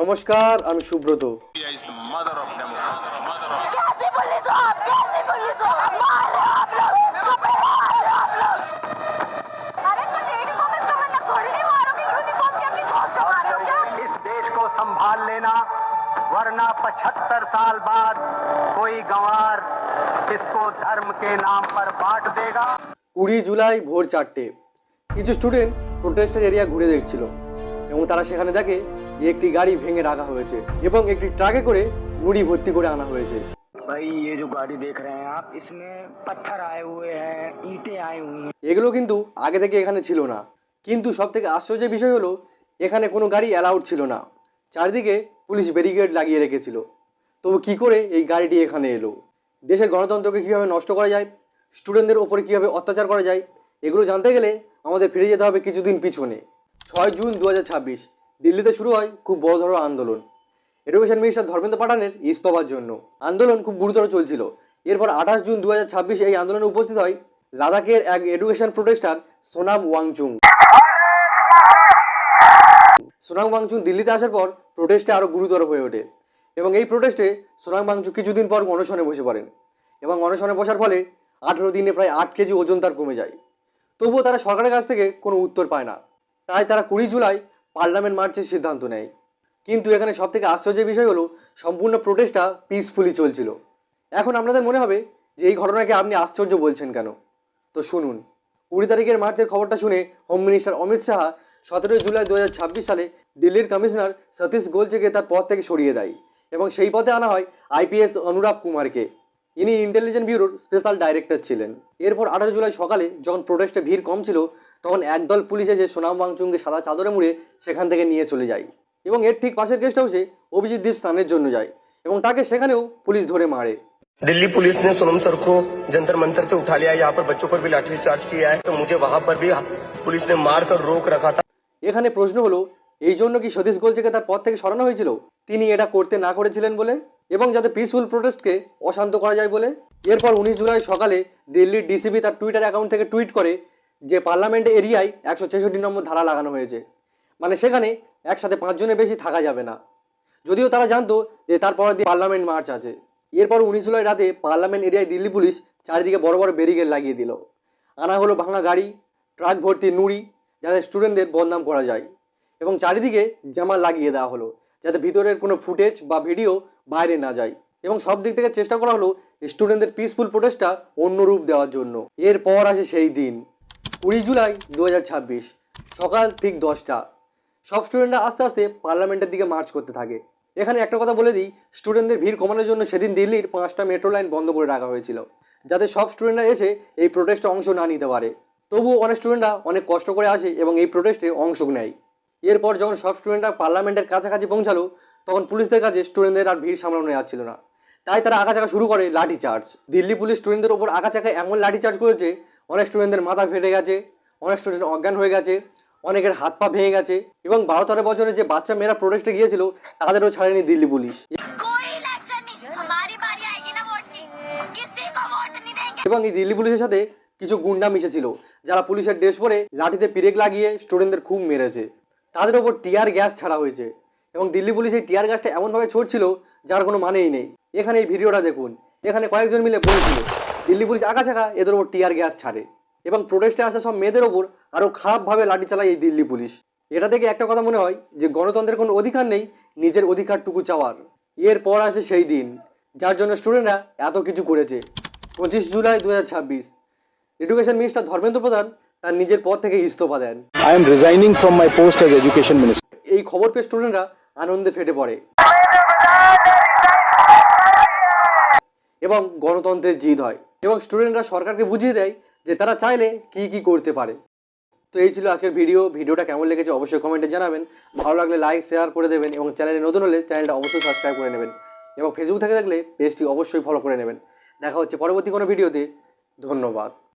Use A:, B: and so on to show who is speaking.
A: নমস্কার, আমি সুব্রত।
B: कैसी पुलिस हो आप? कैसी पुलिस हो? मार रहे हो आप लोग, चुप रहो, मार रहे हो आप लोग। अरे तो यूनिफॉर्म इसका मतलब थोड़ी नहीं मारोगे, यूनिफॉर्म के अपनी दोस्त से मार रहे हो क्या?
C: इस देश को संभाल लेना, वरना 75 साल बाद कोई गंवार इसको धर्म के नाम पर बांट देगा।
A: 20 জুলাই ভোর 4টে কিছু স্টুডেন্ট প্রোটেস্টের এরিয়া ঘুরে দেখছিল এবং তারা সেখানে দেখে যে একটি গাড়ি ভেঙে রাখা হয়েছে এবং একটি ট্রাকে করে নুড়ি ভর্তি করে আনা হয়েছে।
D: भाई ये जो गाड़ी देख रहे हैं आप, इसमें पत्थर आए हुए हैं, ईंटें आई हुई हैं।
A: এগুলো কিন্তু আগে থেকে এখানে ছিল না, কিন্তু সব থেকে আশ্চর্যের বিষয় হলো এখানে কোনো গাড়ি অ্যালাউড ছিল না। চারদিকে পুলিশ ব্যারিকেড লাগিয়ে রেখেছিল। তবু কি করে এই গাড়িটি এখানে এলো? দেশের গণতন্ত্রকে কীভাবে নষ্ট করা যায়, স্টুডেন্টদের ওপরে কীভাবে অত্যাচার করা যায়, এগুলো জানতে গেলে আমাদের ফিরে যেতে হবে কিছুদিন পিছনে। 6 জুন 2026 দিল্লিতে শুরু হয় খুব বড় ধরনের আন্দোলন এডুকেশন মিনিস্টার ধর্মেন্দ্র প্রধানের ইস্তফার জন্য। আন্দোলন খুব গুরুতর চলছিল। এরপর 28 জুন 2026 এই আন্দোলনে উপস্থিত হয় লাদাখের এক এডুকেশন প্রোটেস্টার সোনাম ওয়াংচুং। সোনাম ওয়াংচুং দিল্লিতে আসার পর প্রোটেস্টে আরও গুরুতর হয়ে ওঠে এবং এই প্রোটেস্টে সোনাম ওয়াংচুং কিছুদিন পর অনশনে বসে পড়েন এবং অনশনে বসার ফলে 18 দিনে প্রায় 8 কেজি ওজন তার কমে যায়। তবুও তারা সরকারের কাছ থেকে কোনো উত্তর পায় না। তাই তারা 20 জুলাই পার্লামেন্ট মার্চের সিদ্ধান্ত নেয়। কিন্তু এখানে সব থেকে আশ্চর্যের বিষয় হলো সম্পূর্ণ প্রোটেস্টটা পিসফুলি চলছিল। এখন আপনাদের মনে হবে যে এই ঘটনাকে আপনি আশ্চর্য বলছেন কেন? তো শুনুন। 20 তারিখের মার্চের খবরটা শুনে হোম মিনিস্টার অমিত শাহ 17 জুলাই 2026 সালে দিল্লির কমিশনার সতীশ গোলচেকে তার পদ থেকে সরিয়ে দেয় এবং সেই পদে আনা হয় আইপিএস অনুরাগ কুমারকে। ইনি ইন্টেলিজেন্স ব্যুরোর স্পেশাল ডাইরেক্টর ছিলেন। এরপর 18 জুলাই সকালে যখন প্রোটেস্টে ভিড় কম ছিল তখন একদল পুলিশ এসে সোনাম ওয়াংচুংকে সাদা চাদরে মুড়ে সেখান থেকে নিয়ে চলে যায় এবং এর ঠিক পাশের গেস্ট হাউসে অভিজিৎ দীপ স্নানের জন্য যায় এবং তাকে সেখানেও পুলিশ ধরে মারে।
E: दिल्ली पुलिस ने सोनम सर को जंतर मंतर से उठा लिया, यहाँ पर बच्चों पर भी लाठीचार्ज किया है, तो मुझे वहां पर भी पुलिस ने मार कर रोक रखा था।
A: এখানে প্রশ্ন হলো এই জন্য কি সতীশ গোলচেকে তার পদ থেকে সরানো হয়েছিল তিনি এটা করতে না করেছিলেন বলে এবং যাতে পিসফুল প্রোটেস্টকে অশান্ত করা যায় বলে? এরপর 19 জুলাই সকালে দিল্লির ডিসিপি তার টুইটার অ্যাকাউন্ট থেকে টুইট করে যে পার্লামেন্ট এরিয়ায় 166 নম্বর ধারা লাগানো হয়েছে, মানে সেখানে একসাথে 5 জনের বেশি থাকা যাবে না। যদিও তারা জানতো যে তারপরের দিন পার্লামেন্ট মার্চ আছে। এরপর 19 জুলাই রাতে পার্লামেন্ট এরিয়ায় দিল্লি পুলিশ চারিদিকে বড় বড় ব্যারিকেড লাগিয়ে দিল। আনা হলো ভাঙা গাড়ি, ট্রাক ভর্তি নুড়ি, যাতে স্টুডেন্টদের বদনাম করা যায় এবং চারিদিকে জামা লাগিয়ে দেওয়া হলো যাতে ভিতরের কোনো ফুটেজ বা ভিডিও বাইরে না যায় এবং সব দিক থেকে চেষ্টা করা হলো স্টুডেন্টদের পিসফুল প্রোটেস্টটা অন্য রূপ দেওয়ার জন্য। এরপর আসে সেই দিন 20 জুলাই 2026 সকাল ঠিক 10টা। সব স্টুডেন্টরা আস্তে আস্তে পার্লামেন্টের দিকে মার্চ করতে থাকে। এখানে একটা কথা বলে দিই, স্টুডেন্টদের ভিড় কমানোর জন্য সেদিন দিল্লির 5টা মেট্রো লাইন বন্ধ করে রাখা হয়েছিল যাতে সব স্টুডেন্টরা এসে এই প্রোটেস্টে অংশ না নিতে পারে। তবুও অনেক স্টুডেন্টরা অনেক কষ্ট করে আসে এবং এই প্রোটেস্টে অংশ নেয়। এরপর যখন সব স্টুডেন্টরা পার্লামেন্টের কাছাকাছি পৌঁছালো তখন পুলিশদের কাছে স্টুডেন্টদের আর ভিড় সামলানো যাচ্ছিল না, তাই তারা আগাচাকা শুরু করে লাঠিচার্জ। দিল্লি পুলিশ স্টুডেন্টদের ওপর আগাচাকা এমন লাঠিচার্জ করেছে অনেক স্টুডেন্টদের মাথা ফেটে গেছে, অনেক স্টুডেন্ট অজ্ঞান হয়ে গেছে, অনেকের হাত পা ভেঙে গেছে এবং 12-13 বছরের যে বাচ্চা মেয়েরা প্রোটেস্টে গিয়েছিল তাদেরও ছাড়েনি দিল্লি পুলিশ।
B: कोई इलेक्शन नहीं, हमारी बारी आएगी ना वोट की, किसी को वोट नहीं देंगे।
A: এবং এই দিল্লি পুলিশের সাথে কিছু গুন্ডা মিশেছিল যারা পুলিশের ড্রেস পরে লাঠিতে পিরেক লাগিয়ে স্টুডেন্টদের খুব মেরেছে। তাদের ওপর টিয়ার গ্যাস ছাড়া হয়েছে এবং দিল্লি পুলিশ এই টিয়ার গ্যাসটা এমনভাবে ছড়ছিল যার কোনো মানেই নেই। এখানে এই ভিডিওটা দেখুন। এখানে কয়েকজন মিলে বলেছিল দিল্লি পুলিশ আগাছাকা এদের ওপর টিয়ার গ্যাস ছাড়ে এবং প্রোটেস্টে আসা সব মেয়েদের ওপর আরও খারাপভাবে লাঠি চালায় এই দিল্লি পুলিশ। এটা থেকে একটা কথা মনে হয় যে গণতন্ত্রের কোনো অধিকার নেই নিজের অধিকারটুকু চাওয়ার। এরপর আসে সেই দিন যার জন্য স্টুডেন্টরা এত কিছু করেছে। 25 জুলাই 2026 এডুকেশন মিনিস্টার ধর্মেন্দ্র প্রধান তার নিজের পদ থেকে ইস্তফা দেন।
F: I am resigning from my post as education minister.
A: এই খবর পেয়ে স্টুডেন্টরা আনন্দে ফেটে পড়ে এবং গণতন্ত্রের জিত হয় এবং স্টুডেন্টরা সরকারকে বুঝিয়ে দেয় যে তারা চাইলে কি কি করতে পারে। তো এই ছিল আজকের ভিডিওটা কেমন লেগেছে অবশ্যই কমেন্টে জানাবেন। ভালো লাগলে লাইক শেয়ার করে দেবেন এবং চ্যানেলে নতুন হলে চ্যানেলটা অবশ্যই সাবস্ক্রাইব করে নেবেন এবং ফেসবুক থেকে থাকলে পেজটি অবশ্যই ফলো করে নেবেন। দেখা হচ্ছে পরবর্তী কোনো ভিডিওতে। ধন্যবাদ।